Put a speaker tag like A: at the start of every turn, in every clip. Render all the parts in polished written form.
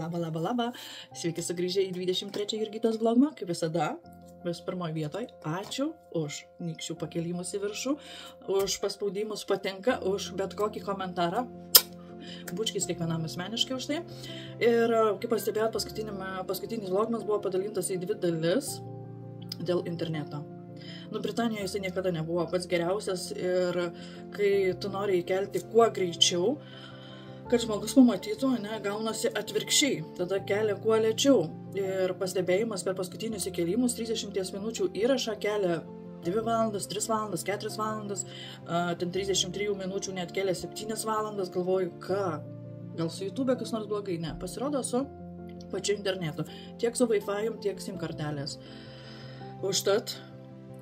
A: Labą. Sveiki sugrįžę į 23 Jurgitos vlogą, kaip visada. Vis pirmoje vietoje. Ačiū už nykščių pakėlimus į viršų, už paspaudimus patinka, už bet kokį komentarą. Bučkis kiekvienam asmeniškai už tai. Ir kaip pastebėjot, paskutinis vlogas buvo padalintas į dvi dalis dėl interneto. Britanijoje jisai niekada nebuvo pats geriausias ir kai tu nori įkelti kuo greičiau, kad žmogus pamatytų, gaunasi atvirkščiai, tada kelia kuo lėčiau. Ir pastebėjimas per paskutinius įkėlimus 30 minučių įrašą kelia 2 valandas, 3 valandas, 4 valandas, ten 33 minučių net kelia 7 valandas, galvoju, gal su YouTube kas nors blogai, ne, pasirodo su pačiu internetu, tiek su Wi-Fi, tiek SIM kartelės. Užtat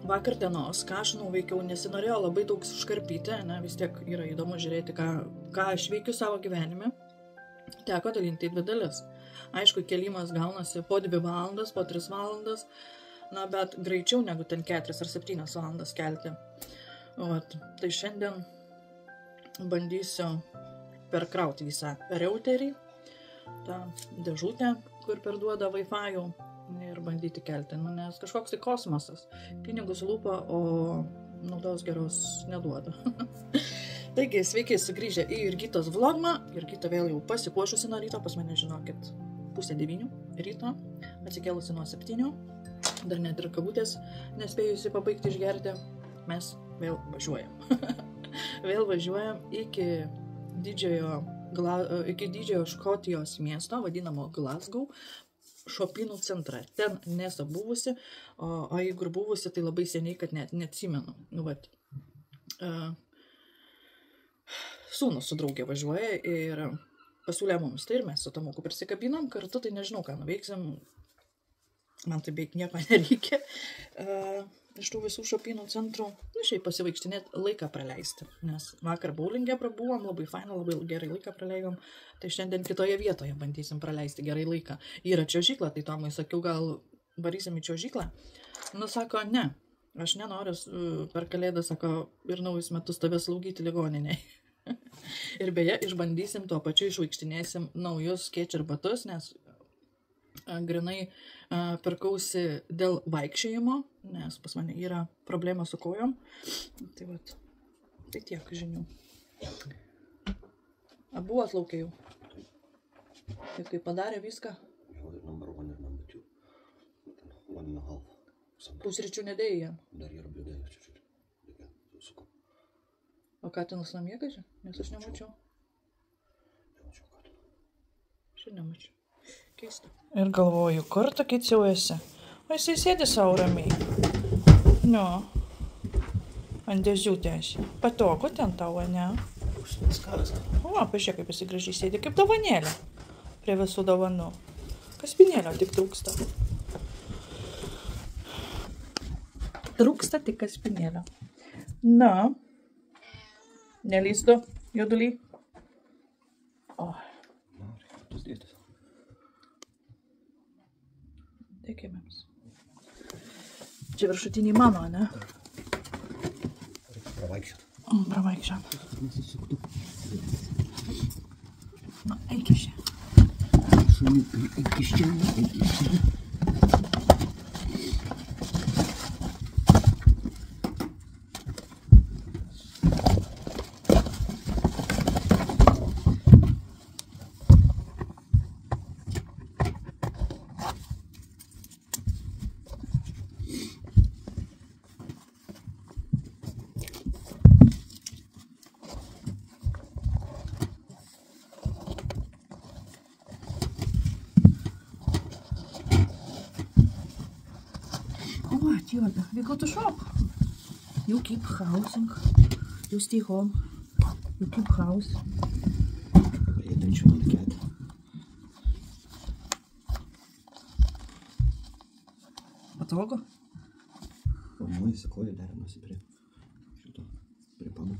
A: vakar dienos, ką aš nuveikiau, nesinorėjau labai daug užkarpyti, vis tiek yra įdomu žiūrėti, ką aš veikiu savo gyvenime, teko dalinti į 2 dalis. Aišku, kėlimas gaunasi po 2 valandas, po 3 valandas, bet greičiau negu ten 4 ar 7 valandas kelti. Tai šiandien bandysiu perkrauti visą routerį, tą dėžutę, kur perduoda Wi-Fi ir bandyti kelti, nes kažkoks tai kosmosas. Pinigus lūpa, o naudos geros neduoda. Taigi, sveiki sugrįžę į Jurgitos vlogą. Jurgita vėl jau pasipuošusi nuo ryto, pas mane, žinokit, 8:30 ryto, atsikėlusi nuo 7, dar net ir kabutės nespėjusi pabaigti išgerti. Mes vėl važiuojam. Vėl važiuojam iki didžiojo Škotijos miesto, vadinamo Glasgow, šopinų centrą. Ten nesu buvusi, o jeigu ir buvusi, tai labai seniai, kad net neatsimenu. Sūnus su draugė važiuoja ir pasiūlė mums tai ir mes su Tomuku prisikabinom kartu, tai nežinau, ką nuveiksim. Man tai beveik nieko nereikia iš tų visų šopinų centrų. Šiaip pasivaikštinėti, laiką praleisti, nes vakar bowlingė prabuvom, labai faina, labai gerai laiką praleidom, tai šiandien kitoje vietoje bandysim praleisti gerai laiką. Yra čiuožykla, tai Tomui sakiau, gal varysim į čiuožyklą. Sako, ne, aš nenoriu per kalėdą, sako, ir naujus metus tave slaugyti ligoniniai. Ir beje, išbandysim tuo pačiu, išvaikštinėsim naujus Skechers batus, nes grinai pirkausi dėl vaikščiojimo, nes pas mane yra problema su kojom. Tai tiek žinių. Abu atlaukia jau. Ir kai padarė viską.
B: Number 1 ir number 2. 1.5.
A: Pusryčių nedėjai jam.
B: Dar yra blėdėjęs čiūčiut.
A: O Katinas namie, kažkai? Nes aš nemačiau.
B: Nemačiau Katiną.
A: Aš nemačiau. Keista. Ir galvoju, kur tu kiciau esi? O jisai sėdi savo ramiai. Ant dėžiutės. Patogu ten tavo, ne? Pažiūrėk, kaip jisai gražiai sėdi, kaip dovanėlė. Prie visų dovanų. Kaspinėlio tik trūksta. Trūksta tik kaspinėlio. Nelįstu, jodulį.
B: Reikia tas dėtis.
A: Dėkimėms. Čia viršutiniai mano, ne?
B: Reikia pravaikščiot.
A: Pravaikščiot. Eik iš čia.
B: Šuniukai, eik iš čia, eik iš čia.
A: We go to shop. You keep housing. You stay home. You keep house.
B: Pay attention on the cat.
A: Patogu?
B: Pamuojasi koja, derinasi prie šito, prie pamų.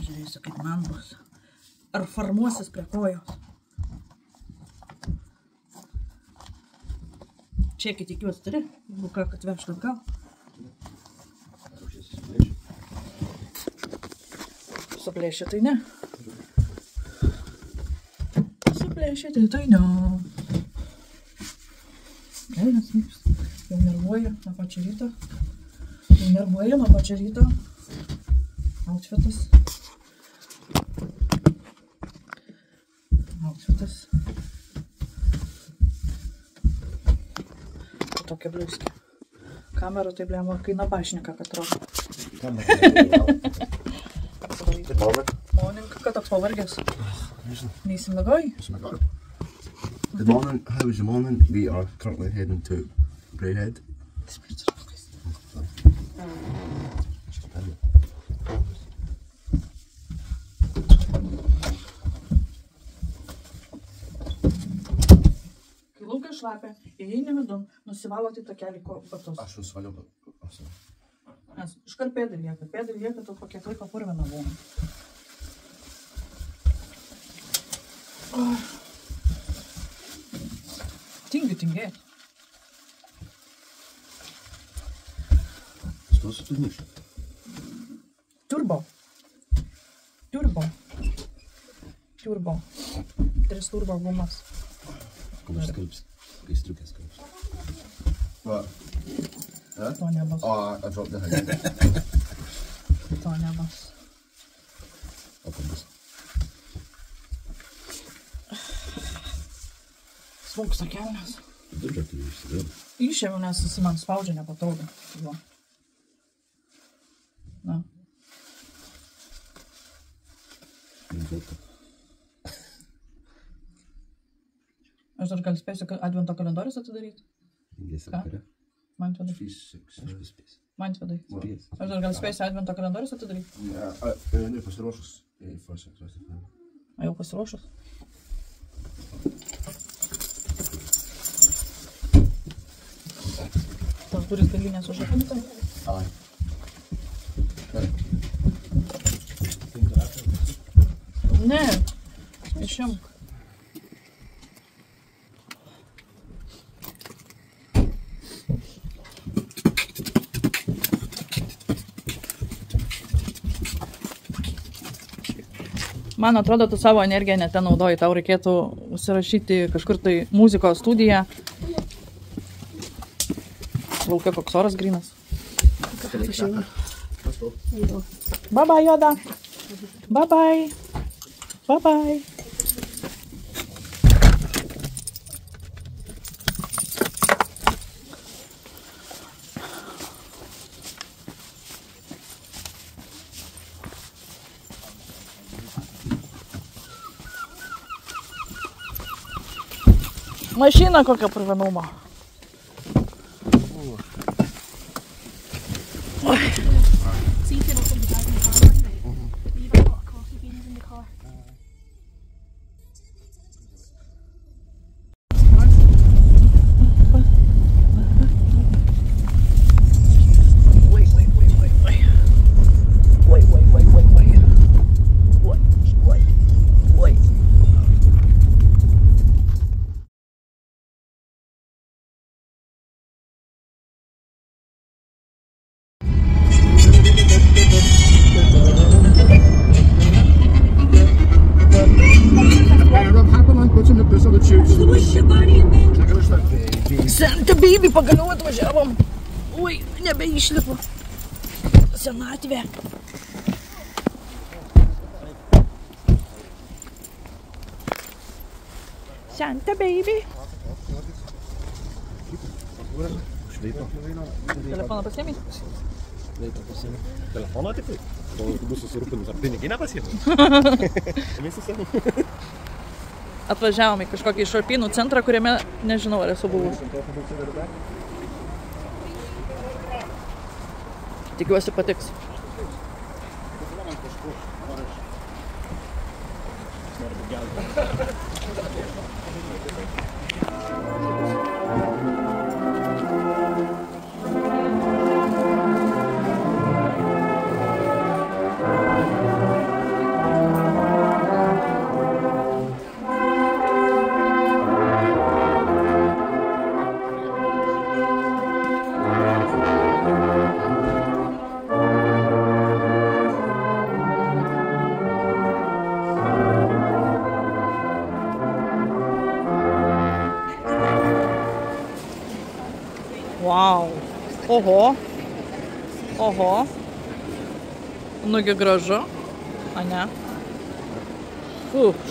A: Žiūrėsiu, kaip man bus. Ar formuosis prie kojos. Čekį tikiuosi turi, jeigu ką, kad vežt atgal. Suplėšė tai ne. Suplėšė tai ne. Elnes nyks. Jau nervuoja nuo pačio ryto. Outfitas. Tokia bliuskė. Kamera tai blėma, kai nabašniką, kad atrodo. Morning, kad toks pavargęs. Neįsimiegoji?
B: Good morning, how was your morning? We are currently heading to Braehead.
A: Kai laukas šlapia, įeini vidun, nusivalote takelį batus.
B: Aš nusivaliau, bet...
A: Nes iškart pėdai lieka, tu po kiek laiko purvina būna. Tingėt.
B: Что за тут ниша?
A: Turbo. 3 turbo gumas.
B: Koks skalbs? Gaistriukės skalbs. What? Huh?
A: To nebus.
B: Oh, I dropped the hand.
A: To nebus.
B: O kad bus?
A: Svauksta kelnes.
B: Dabar tu išsidėjau.
A: Išėmiau, nes jis man spaudžia nepatogu. Na. Aš dar gal spėsiu advento kalendorius atidaryti? Ką? Mantvidai. Mantvidai. Aš dar gal spėsiu advento kalendorius atidaryti?
B: Ne, pasiruošus.
A: A jau pasiruošus? Tas duris galinės užrakinti?
B: Ai.
A: Ne, išimk. Man atrodo, tu savo energiją net ten naudoji, tau reikėtų užsirašyti kažkur tai muzikos studiją. Laukia koks oras grynas. Bye bye, Joda. Bye bye. Bye bye. Mašina kokia purvinuma.
C: So you can also be driving the car one day. Leave a lot of coffee beans in the car.
A: Santa baby, pagaliau atvažiavom. Ui, nebeišlipu. Senatvė. Santa baby. Telefoną pasiėmė?
D: Telefoną tikrai? O tu bus susirūpinus, ar piniginę pasiėmė?
A: Atvažiavom į kažkokį šarpynų centrą, kuriame nežinau, ar esu buvus. Tikiuosi patiks. Oho. Oho. Nugi gražu. A ne?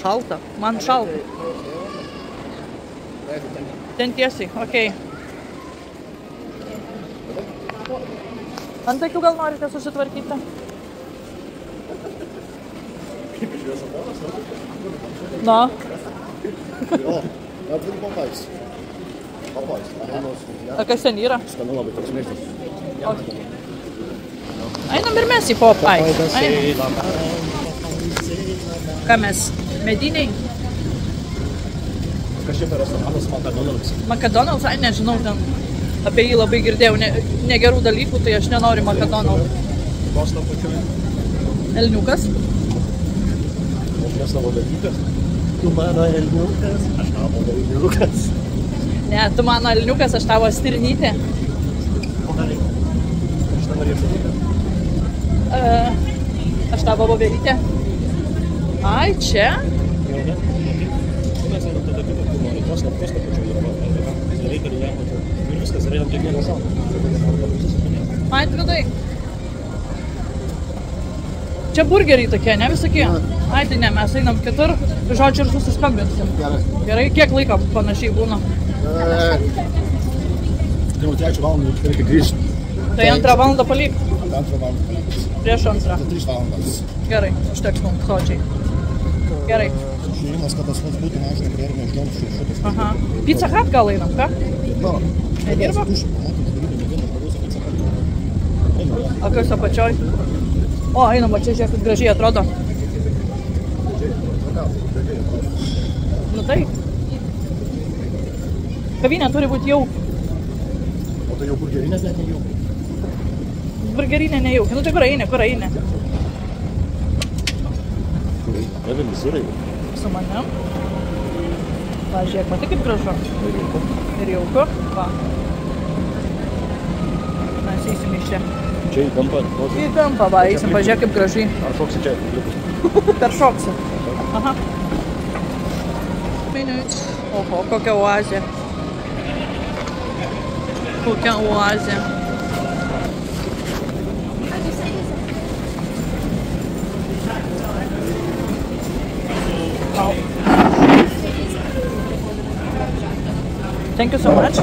A: Šalta. Man šalta. Ten tiesiai, okei. Ant akių gal norite susitvarkyti? No.
D: Jo, turi papais.
A: A kas ten yra?
D: Skanu labai toks mėgstas.
A: Einam ir mes į Popeyes. Ką mes? Mediniai?
D: Kas čia per restoranas McDonald's?
A: McDonald's, ai nežinau, ten apie jį labai girdėjau negerų dalykų, tai aš nenoriu McDonald's.
D: Vos nuo pačioj.
A: Elniukas?
D: Aš ne savo dalykas. Tu mano elniukas, aš tavo elniukas.
A: Ne, tu mano elniukas, aš tavo stirnytė.
D: O ką reikia? Aš tą norėčiau.
A: Aš tavo vovelytė. Ai, čia?
D: Jo, ne? Mes einam tada kitą, kur nori. Vos nuo pačioj yra. Reikia ir jam pačioj. Ir viskas, ir einam kiekvieną savo.
A: Ai, atvidai. Čia burgeriai tokie, ne visokie? Ai, tai ne, mes einam kitur, žodžiu, ir susiskambinsim. Gerai, kiek laiko panašiai būna?
D: Jau 3 valandų reikia grįžti.
A: Tai 2 valandą palik.
D: 2 valandą palik.
A: Prieš 2.
D: 3 valandas.
A: Gerai, užteks mums sočiai. Gerai.
D: Žiūrimas, kad tas pats būtų mažai, ir nežinau, šitas.
A: Aha. Pizza Hut gal einam, ką? Nedirba? A kas apačioj? O, einam, čia žiūrėk, kaip gražiai atrodo. Nu tai. Kavinė turi būti jauki.
D: O tai jau burgerinės net nejauki.
A: Burgerinė nejauki. Nu tai kur eini?
D: Nevim visurai.
A: Su manim. Va, žiūrėk, matai kaip gražu. Ir jauku. Va. Mes eisim iš čia.
D: Čia į kampą.
A: Į kampą, va, eisim, pažiūrėk kaip gražiai.
D: Ar šoksi čia?
A: Per šoksi. Aha. Minut. Oho, kokia oazė. Kokia oazė. Wow. Thank you so much.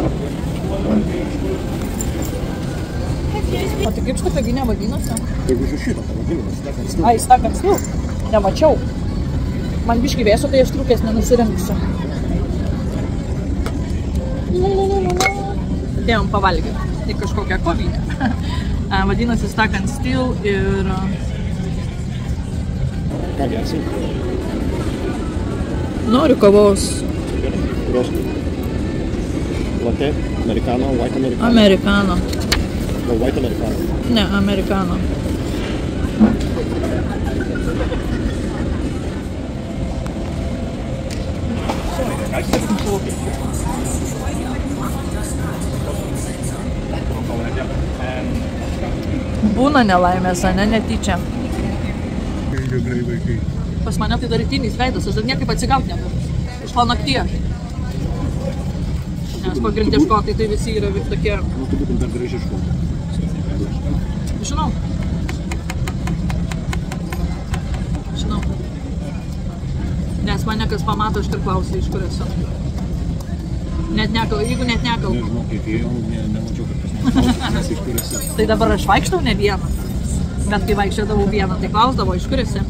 A: O tai kaip šitą kavinę vadinosi?
D: Jeigu iš šito pavadinimas, Stack and Still.
A: Ai, Stack and Still? Nemačiau. Man biškį vėso, tai aš trūkės nenusirinksiu. Atėjom pavalgyti. Tai kažkokią kovinę. Vadinasi Stack and Still ir...
D: Ką gersi?
A: Noriu kavos.
D: Kurios? Latte, americano, white americano.
A: Americano.
D: Gal white americano.
A: Ne, americano. Būna nelaimės, ne, netyčia.
D: Gerai vaikai.
A: Pas mane tai dar rytinis veidas, aš dar niekaip atsigaut negaliu. Iš to nakties. Nes pagrindė škotai tai visi yra tokie...
D: Nu, tu būtum dar gražiai škotai.
A: Žinau. Žinau. Nes mane kas pamato, aš tik klausiu, iš kur esu. Net nekalbu, jeigu net nekalbu.
D: Nežinau, kaip ėjau, nemačiau, kad kas nekalbu, nes iš kur esi.
A: Tai dabar aš vaikštau ne vieną. Bet kai vaikščiodavau vieną, tai klausdavo, iš kur esi.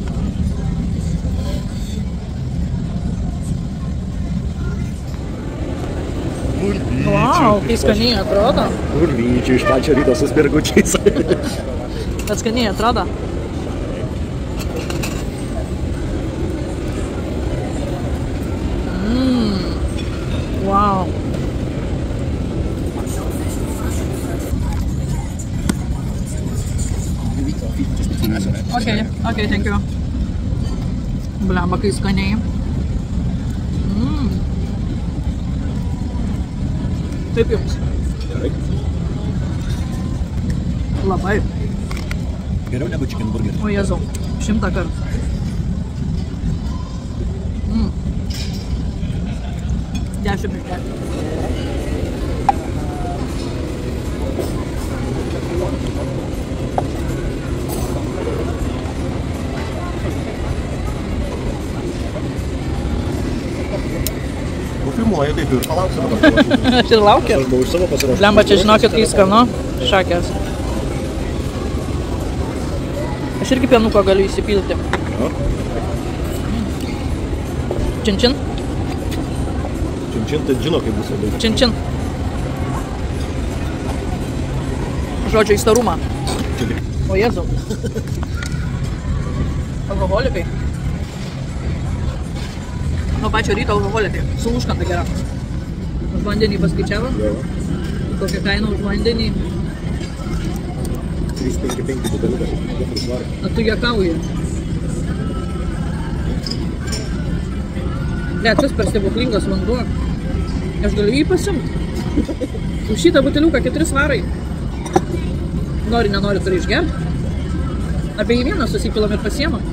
A: Vau, kai skaniai atrodo.
D: Urvyčiai iš pačio ryto su spirgučiais.
A: Bet skaniai atrodo. Wow. Okay, thank you. Blemba, kai skaniai. Taip jums.
D: Gerai.
A: Labai.
D: Geriau negu chicken burger.
A: O Jėzau, 100 kartų. Dešimt iš 10.
B: filmuoju, tai tu ir palauksiu dabar.
A: Aš ir laukiu.
D: Aš buvau iš savo pasiruošęs.
A: Lemba, čia žinokit, kai skanu. Šakės. Aš irgi pienuko galiu įsipilti. Čin-čin?
D: Čin-čin, tai žino, kaip bus labai.
A: Čin-čin. Žodžio įstarumą. O Jėzau. Alkoholikai. Nuo pačio ryto alkoholikai. Su užkanda gera. Už vandenį paskaičiavo? Kokią kainą už vandenį?
D: 3,55 buteliukas.
A: A tu juokauji. Šis per stebuklingas vanduo. Aš galiu jį pasimti. Už šitą buteliuką 4 svarai. Nori, nenori, turi išgerti. Apie jį vieną susipilam ir pasiemam.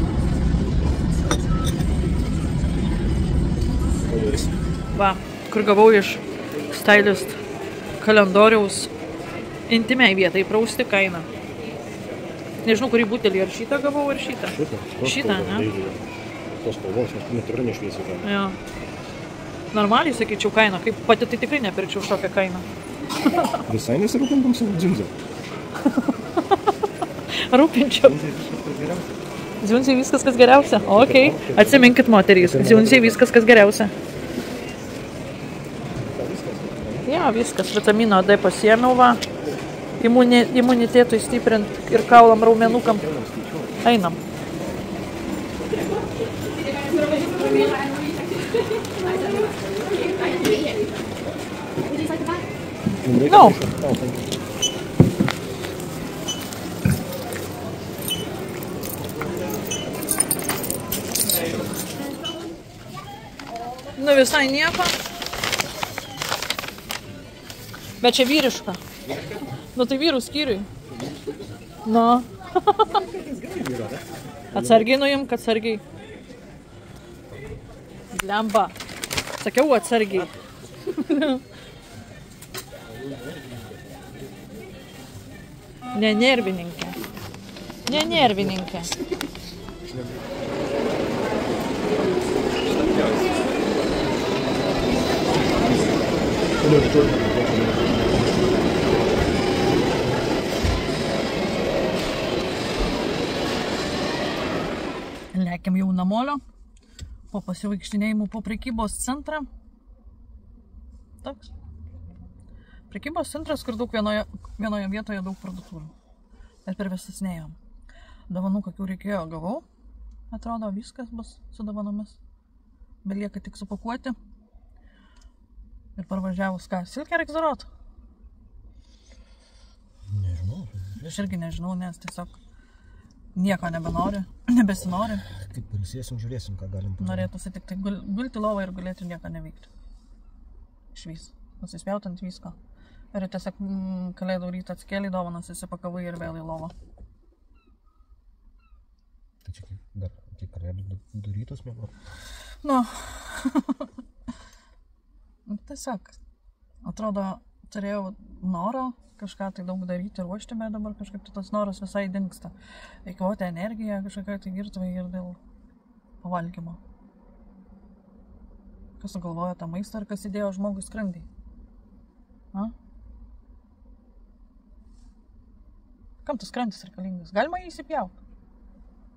A: Va, kur gavau iš stylist kalendoriaus intimiai vietai prausti kainą. Nežinau, kurį butelį, ar šitą gavau, ar šitą. Šitą, ne?
D: Tos spalvos, nes tikrai nešviesiai.
A: Jo. Normaliai, sakyčiau, kainą. Kaip pati tai tikrai nepirkčiau už tokią kainą.
D: Visai nesirūpintam savo džinzą.
A: Rūpinčiau. Dziunziai viskas, kas geriausia. Okei. Atsiminkit, moterys. Dziunziai viskas, kas geriausia. Ja, viskas. Vitamino D pasiėmiau, va. Imunitetui stiprint ir kaulam raumenukam. Einam. No. Nu visai nieko. Bet čia vyriška. Nu tai vyrų skyriui. Nu. Atsargiai nuimk, atsargiai. Lemba. Sakiau atsargiai. Nenervininkė. Nenervininkė. Lekiam jau namolio. Po pasivaikštinėjimų po prekybos centrą. Toks. Prekybos centras, kur daug vienoje vietoje daug parduotuvių. Ir per visas neėjom. Dovanų, kokių reikėjo, gavau. Atrodo, viskas bus su dovanomis. Belieka tik supakuoti. Ir parvažiavus ką? Silkę reiks darot?
D: Nežinau.
A: Aš irgi nežinau, nes tiesiog nieko nebenori, nebesinori.
D: Kaip pailsėsim, žiūrėsim, ką galim padaryti.
A: Norėtųsi tik tai gulti lovą ir gulėti ir nieko neveikti. Išvis. Nusispjautant visko. Ir tiesiog kalėdų rytą atskėlį dovanas, įsipakavai ir vėl į lovą.
D: Tai čia dar tik kalėdų rytas mėgo?
A: Nu. Tiesiog. Atrodo, turėjau noro kažką tai daug daryti, ruošti, bet dabar kažkaip tas noras visai dingsta. Eikvoti energiją, kažkokią tai girtuvai ir dėl pavalgymo. Kas sugalvojo tą maistą ir kas įdėjo žmogui skrandį? A? Kam tas skrandis reikalingas? Galima jį įsipjauti.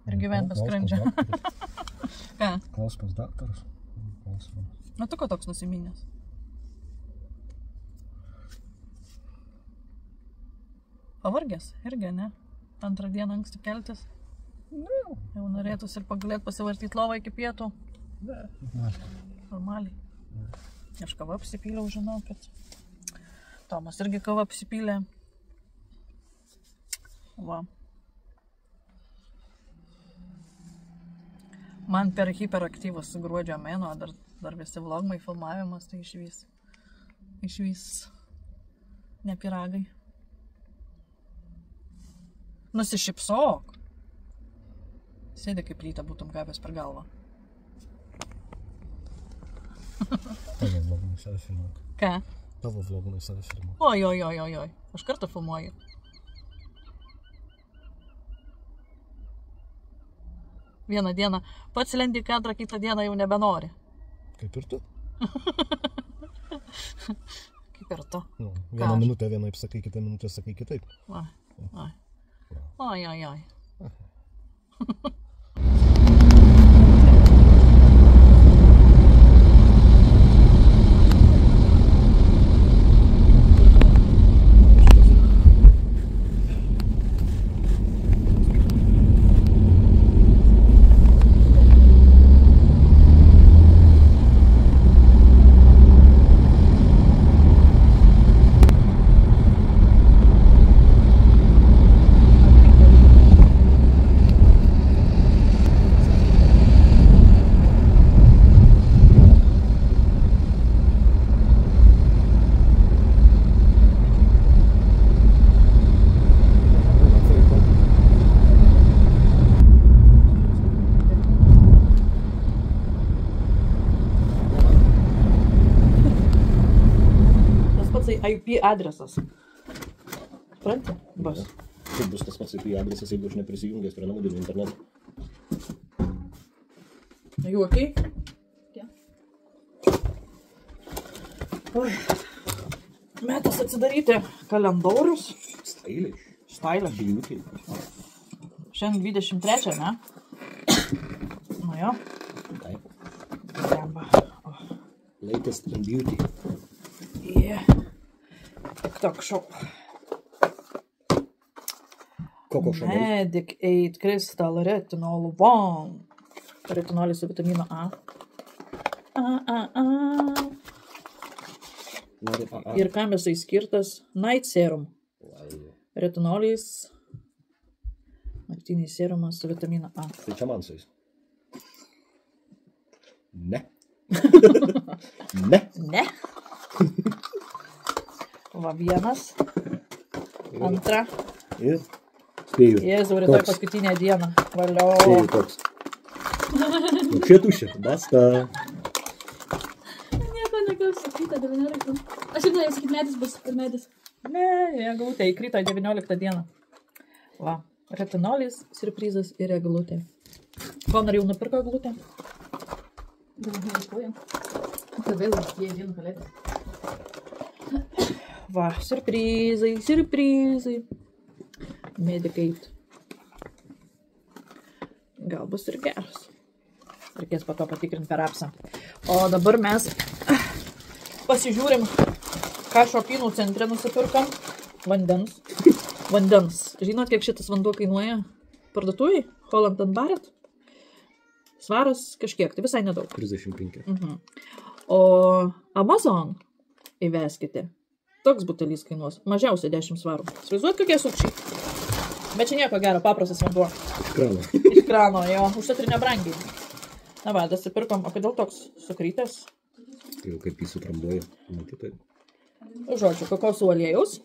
A: Ir gyventi be skrandžio. Ką?
D: Klaus pas daktaras.
A: Na tu ko toks nusiminęs? Pavargęs irgi, ne? Antrą dieną anksti keltis. Jau norėtus ir pagulėt pasivartyti lovą iki pietų. Normaliai. Aš kavą apsipyliau, žinau, kad Tomas irgi kavą apsipylė. Va. Man per hiperaktyvus gruodžio mėnuo, dar visi vlogmai, filmavimas, tai išvis ne piragai. Nusišypsok. Sėdi kaip lytą būtum gavęs per galvą.
D: Tavo vlogumai save filmuok.
A: Ką?
D: Tavo vlogumai save filmuok.
A: Oi. Aš kartą filmuoju. Vieną dieną pats lendi į kadrą, kitą dieną jau nebenori.
D: Kaip ir tu?
A: Kaip ir to.
D: Nu, vieną minutę vienaip sakai, kitą minutę sakai kitaip.
A: Oi. IP adresas. Supranti? Bus.
D: Kaip bus tas pats IP adresas, jeigu aš neprisijungęs prie namudinio interneto?
A: You okay?
C: Yeah.
A: Oi. Metas atsidaryti kalendorius. Stylish.
D: Beauty.
A: Šiandien 23, ne? Nu jo.
D: Taip.
A: Lemba.
D: Latest in beauty.
A: Yeah. TikTok shop.
D: Coco Chanel.
A: Medic 8 Crystal Retinol 1. Retinolis su vitamino A. Ir kam jisai skirtas? Night serum. Retinolis. Naktinis serumas su vitamino A.
D: Tai čia man su jais. Ne.
A: Ne. Va vienas. Antra.
D: Ir spėju.
A: Jėzau, rytoj paskutinę dieną. Valio.
D: Spėju toks. Nu, čia tuščia. Basta.
C: Nieko negaliu sakyti, 19. Aš ir norėjau sakyti, medis bus ir medis.
A: Ne, eglutė įkrito 19 dieną. Va, retinolis, surprizas ir eglutė. Ko norėjau nupirko eglutę?
C: Tai vėl jie dienų kalėdė.
A: Va, surprizai. Medikait. Gal bus ir geras. Reikės po to patikrinti per apsą. O dabar mes pasižiūrim, ką Šopinų centre nusipirkam. Vandens. Žinot, kiek šitas vanduo kainuoja? Parduotuvėj? Holland & Barrett? Svaras kažkiek, tai visai nedaug.
D: 35.
A: O Amazon įveskite. Toks butelis kainuos. Mažiausiai 10 svarų. Svaizduot, kokie sukčiai. Bet čia nieko gero, paprastas vanduo.
D: Iš krano.
A: Iš krano, jo. Užtat ir nebrangiai. Na va, dasipirkom. O kodėl toks sukrytęs?
D: Jau kaip jį sutrambuoja. Matytai.
A: Žodžiu, kokosų aliejaus.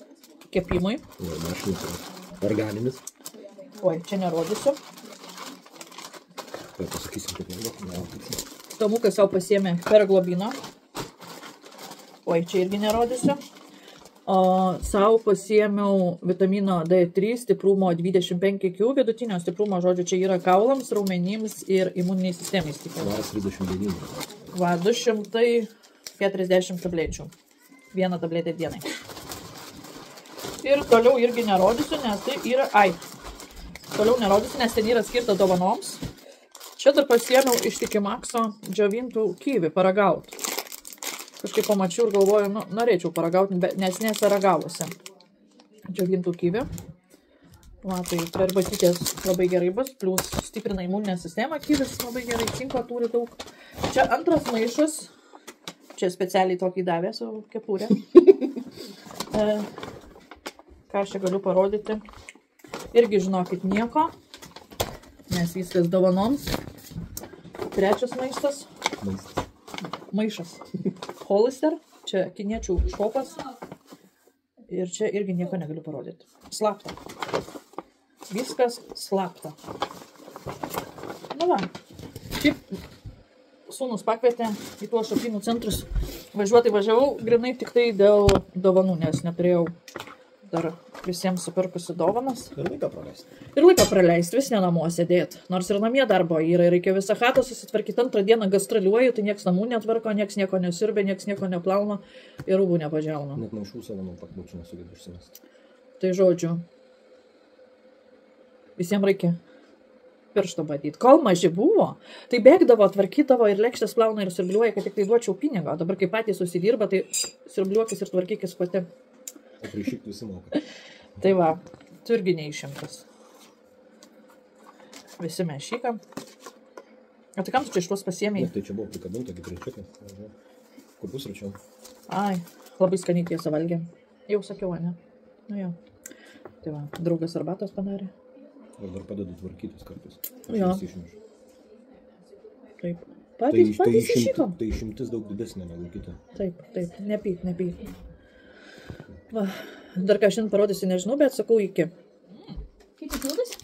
A: Kepimui.
D: O mašinis. Organinis.
A: Oi, čia nerodysiu.
D: Tai pasakysim, kaip nerodysiu.
A: Tomukas savo pasiėmė perglobino. Oi, čia irgi nerodysiu. O savo pasiėmiau vitamino D3 stiprumo 25Q, vidutinio stiprumo, žodžiu, čia yra kaulams, raumenims ir imuniniai sistemai stiprumo.
D: Varas 39.
A: Va, 240 tablečių. Vieną tabletę dienai. Ir toliau irgi nerodysiu, nes tai yra... Toliau nerodysiu, nes ten yra skirta dovanoms. Čia dar pasiėmiau iš Tikimakso džiovintų kivi paragauti. Kažkaip pamačiau ir galvoju, norėčiau paragauti, nes nesaragavusi džiovintų kivi. Va, tai per batytės labai gerai bus, plus stiprina imuninę sistemą, kivis labai gerai, cinko turi daug. Čia antras maišas, čia specialiai tokį davė su kepurė. Ką aš čia galiu parodyti? Irgi žinokit nieko, nes viskas dovanoms. Trečias maistas. Maišas. Hollister, čia kiniečių šopas. Ir čia irgi nieko negaliu parodyti. Slapta. Viskas slapta. Na va. Šiaip sūnus pakvietė į tuos Šopinų centrus. Važiuoti važiavau, grinai tik tai dėl dovanų, nes neturėjau dar visiems supirkusi dovanas.
D: Ir laiką praleisti.
A: Ir laiką praleisti, vis ne namo sėdėti. Nors ir namie darbo yra, reikia visą chatą susitvarkyti, antrą dieną gastroliuoju, tai nieks namų netvarko, nieks nieko nesiurbė, nieks nieko neplauna ir rūbų nepažiauna.
D: Net maišų savo nuo pakmučių nesugedu užsimesti.
A: Tai žodžiu, visiems reikia piršto badyti. Kol maži buvo, tai bėgdavo, tvarkydavo ir lėkštės plauna ir sirbliuoja, kad tik tai duočiau pinigą. Dabar, kai patys susidirba, tai sirbliuokis ir tvarkykis pati.
D: O prišyk visi moka.
A: Tai va, tu irgi neišimtas. Visi mes šykam. O tai kam tu čia iš tuos pasiėmėjai?
D: Tai čia buvo prikabinta, kaip reičiukai. Kur pusračiau?
A: Ai, labai skaniai tiesą valgėm. Jau sakiau, ne? Nu jau. Tai va, draugas arbatos padarė.
D: Ir dar padedu tvarkytis kartais.
A: Jo.
D: Išnešu.
A: Taip. Patys iššykom.
D: Tai išimtis daug didesnė negu kita.
A: Taip, nepyk. Va, dar ką šiandien parodysiu, nežinau, bet sakau iki.
C: Kaip tu pildas?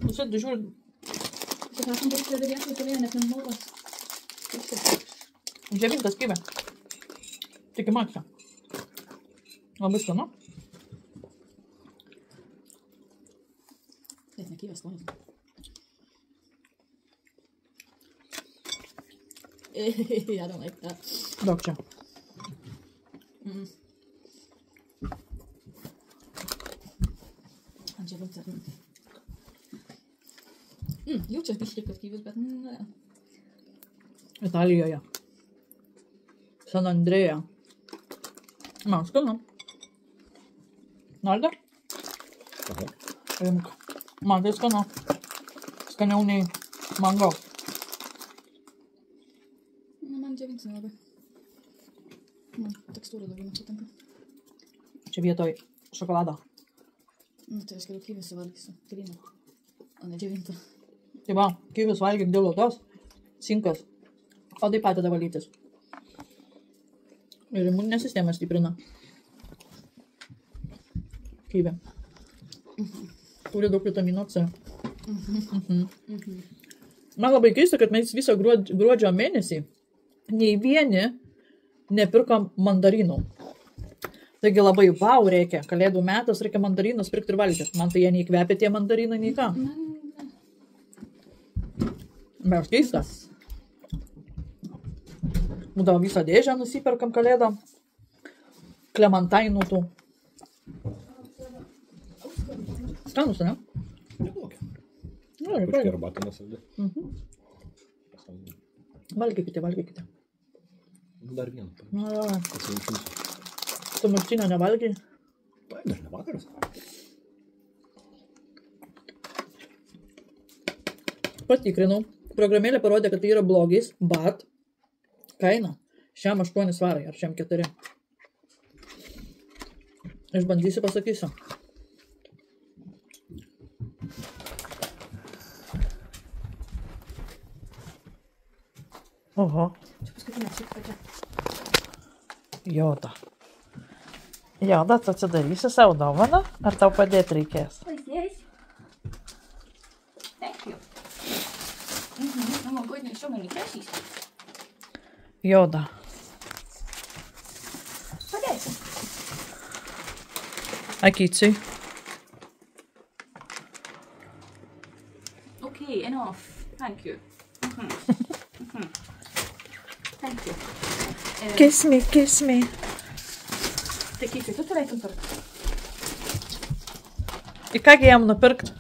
A: Visą džiūrį.
C: Tai prašom, kad prie dalies lietuviai net nemalvas.
A: Dževintas kyvė. Tik į maksą. Labai skanu.
C: Net nekyvės skonis. I don't like that.
A: Daug čia.
C: Ant dževinta. Jaučias biškai, kad kyvis, bet ne.
A: Italijoje. San Andrėja. Man skanu. Nori dar?
D: Aha.
A: Imk. Man tai skanu. Skaniau nei mango.
C: Man dževinti nelabai. Tekstūra daugiau nepatinka.
A: Čia vietoj šokolado.
C: Tai aš geriau kyvį suvalgysiu. Gryną. O ne dževintą.
A: Tai va, kyvis valgyk dėl odos. Cinkas. O tai padeda valytis. Ir imuninę sistemą stiprina. Kyvė. Turi daug vitamino C. Man labai keista, kad mes visą gruodžio mėnesį nei vieni nepirkom mandarinų. Taigi labai vau reikia. Kalėdų metas reikia mandarinus pirkti ir valgyti. Man tai jie nei kvepia tie mandarinai, nei ką. Bet keista. Būdavo visą dėžę nusiperkam kalėdą. Klemantainų tų. Skanus, ne?
D: Neblogai.
A: Gerai,
D: Kažkai arbatą nesaldi.
A: Valgykite.
D: Dar vieną.
A: Na,
D: Pasiimčiausi.
A: tu maštinio nevalgai.
D: Tai dar ne vakaras.
A: Patikrinau. Programėlė parodė, kad tai yra blogis, bet kaina šiam 8 svarai ar šiam 4. Išbandysiu, pasakysiu. Oho.
C: Čia paskutinė šiek tiek.
A: Joda. Joda, tu atsidarysi savo dovaną, ar tau padėti reikės?
C: Yes. Thank you. Oh my goodness, so many cashies.
A: Joda.
C: Padėsiu.
A: Akiciui.
C: Okay, enough. Thank you. Thank you.
A: Kiss me.
C: Tai kaip tu turėtum pirkti?
A: Į kągi jam nupirkt?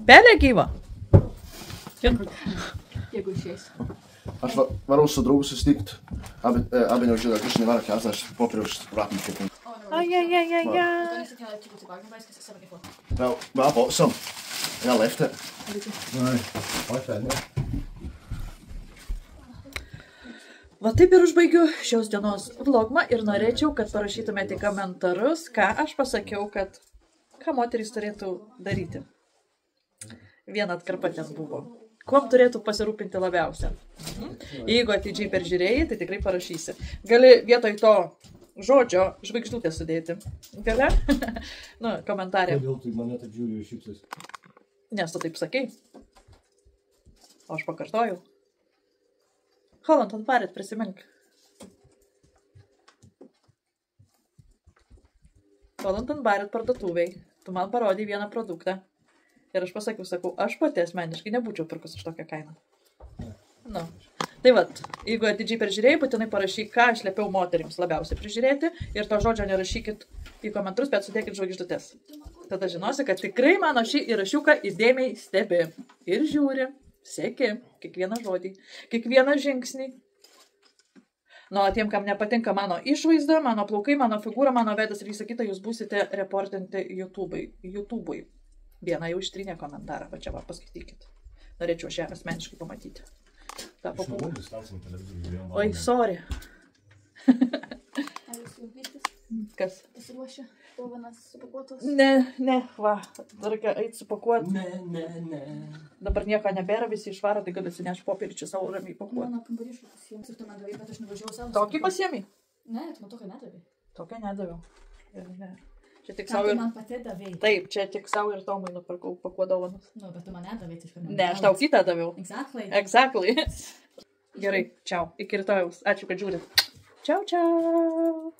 A: Pelė gyva?
C: Jeigu išeis.
B: Aš varau su draugu susitikt. Abi neužėda, aš nevara kęs, aš popieriaus wrapping chicken.
A: Ai.
B: Well, I bought some. And I left it. Aye, I found it.
A: Va taip ir užbaigiu šios dienos vlogmą ir norėčiau, kad parašytumėte komentarus, ką aš pasakiau, kad ką moterys turėtų daryti. Viena atkarpa ten buvo. Kuom turėtų pasirūpinti labiausia? Jeigu atidžiai peržiūrėjai, tai tikrai parašysi. Gali vietoj to žodžio žvaigždutę sudėti. Gali? Nu, komentarė.
D: Kodėl tu mane taip žiūri ir šypsais?
A: Nes tu taip sakei. O aš pakartojau. Holland, atvarėt, prisimink. Valentin Barrett parduotuviai. Tu man parodai vieną produktą. Ir aš pasakiau, sakau, aš pati asmeniškai nebūčiau pirkus už tokią kainą. Nu. Tai vat, jeigu atidžiai peržiūrėjai, būtinai parašyk, ką aš liepiau moterims labiausiai prižiūrėti ir to žodžio nerašykit į komentarus, bet sudėkit žvaigždutes. Tada žinosi, kad tikrai mano šį įrašiuką įdėmiai stebi ir žiūri, seki kiekvieną žodį, kiekvieną žingsnį. Nu, tiem, kam nepatinka mano išvaizda, mano plaukai, mano figūra, mano veidas ir visą kitą, jūs būsite reportinti YouTube'ui. Vieną jau ištrynė komentarą, va čia va, paskaitykit. Norėčiau aš ją asmeniškai pamatyti. Oi, sorry.
C: Ar jūs jau viskas
A: Kas?
C: pasiruošę? Dovanas supakuotos?
A: Ne, va, dar reikia eiti supakuoti.
D: Ne.
A: Dabar nieko nebėra, visi išvaro, tai gali atsinešti popierį čia savo ramiai pakuoti.
C: Mano kambarį pasiėmė. Ir tu man davai, bet aš nevažiavau savo.
A: Tokį pasiėmė?
C: Ne, tu man tokį nedavai.
A: Tokią nedaviau. Ne. Čia tik
C: Ką
A: savo
C: tu
A: ir...
C: man pati davai?
A: Taip, čia tik savo ir Tomui nupirkau pakuodovanas.
C: Nu, bet tu man nedavai, tai iš kur
A: Ne, aš tau kitą daviau.
C: Exactly.
A: Gerai, čiau. Iki rytojaus. Ačiū, kad žiūrit. Čiau.